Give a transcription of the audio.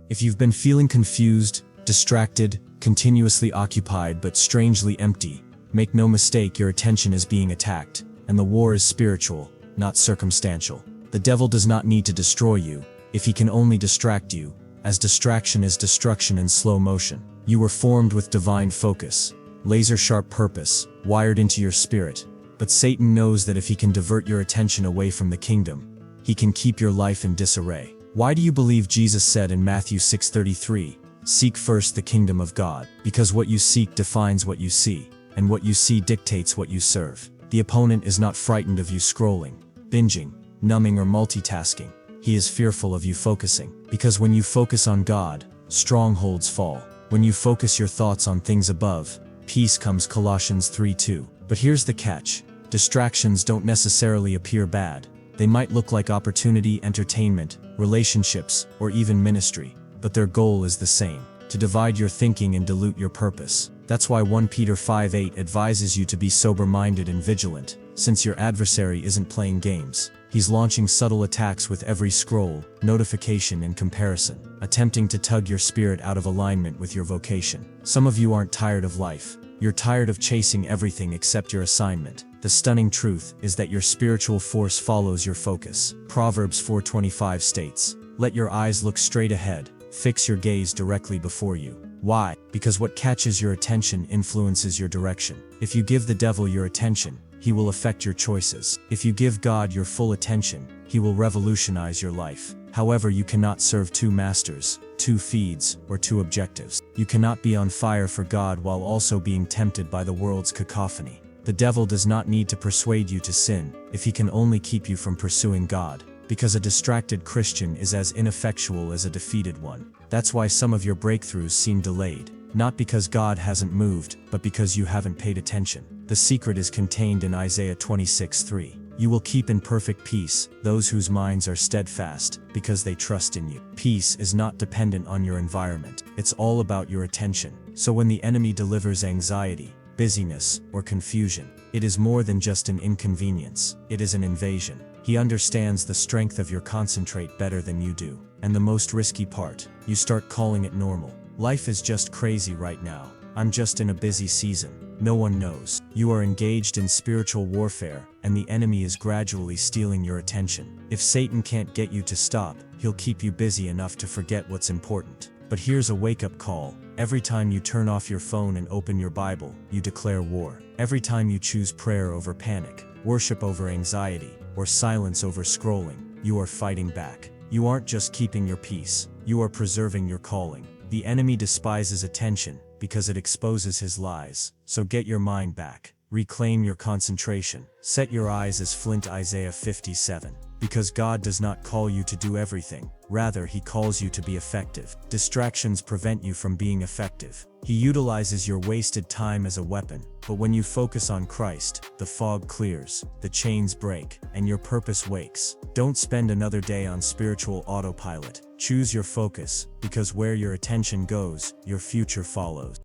If you've been feeling confused, distracted, continuously occupied but strangely empty, make no mistake, your attention is being attacked, and the war is spiritual, not circumstantial. The devil does not need to destroy you, if he can only distract you, as distraction is destruction in slow motion. You were formed with divine focus, laser-sharp purpose, wired into your spirit, but Satan knows that if he can divert your attention away from the kingdom, he can keep your life in disarray. Why do you believe Jesus said in Matthew 6:33, "Seek first the kingdom of God"? Because what you seek defines what you see, and what you see dictates what you serve. The opponent is not frightened of you scrolling, binging, numbing or multitasking. He is fearful of you focusing. Because when you focus on God, strongholds fall. When you focus your thoughts on things above, peace comes. Colossians 3:2. But here's the catch. Distractions don't necessarily appear bad. They might look like opportunity, entertainment, relationships, or even ministry, but their goal is the same: to divide your thinking and dilute your purpose. That's why 1 Peter 5:8 advises you to be sober-minded and vigilant, since your adversary isn't playing games. He's launching subtle attacks with every scroll, notification and comparison, attempting to tug your spirit out of alignment with your vocation. Some of you aren't tired of life. You're tired of chasing everything except your assignment. The stunning truth is that your spiritual force follows your focus. Proverbs 4:25 states, "Let your eyes look straight ahead, fix your gaze directly before you." Why? Because what catches your attention influences your direction. If you give the devil your attention, he will affect your choices. If you give God your full attention, he will revolutionize your life. However, you cannot serve two masters, two feeds, or two objectives. You cannot be on fire for God while also being tempted by the world's cacophony. The devil does not need to persuade you to sin, if he can only keep you from pursuing God, because a distracted Christian is as ineffectual as a defeated one. That's why some of your breakthroughs seem delayed, not because God hasn't moved, but because you haven't paid attention. The secret is contained in Isaiah 26:3. You will keep in perfect peace those whose minds are steadfast, because they trust in you. Peace is not dependent on your environment. It's all about your attention. So when the enemy delivers anxiety, busyness, or confusion, it is more than just an inconvenience. It is an invasion. He understands the strength of your concentrate better than you do. And the most risky part, you start calling it normal. Life is just crazy right now. I'm just in a busy season. No one knows. You are engaged in spiritual warfare, and the enemy is gradually stealing your attention. If Satan can't get you to stop, he'll keep you busy enough to forget what's important. But here's a wake-up call. Every time you turn off your phone and open your Bible, you declare war. Every time you choose prayer over panic, worship over anxiety, or silence over scrolling, you are fighting back. You aren't just keeping your peace, you are preserving your calling. The enemy despises attention because it exposes his lies. So get your mind back. Reclaim your concentration. Set your eyes as flint. Isaiah 57. Because God does not call you to do everything. Rather, he calls you to be effective. Distractions prevent you from being effective. He utilizes your wasted time as a weapon. But when you focus on Christ, the fog clears, the chains break, and your purpose wakes. Don't spend another day on spiritual autopilot. Choose your focus, because where your attention goes, your future follows.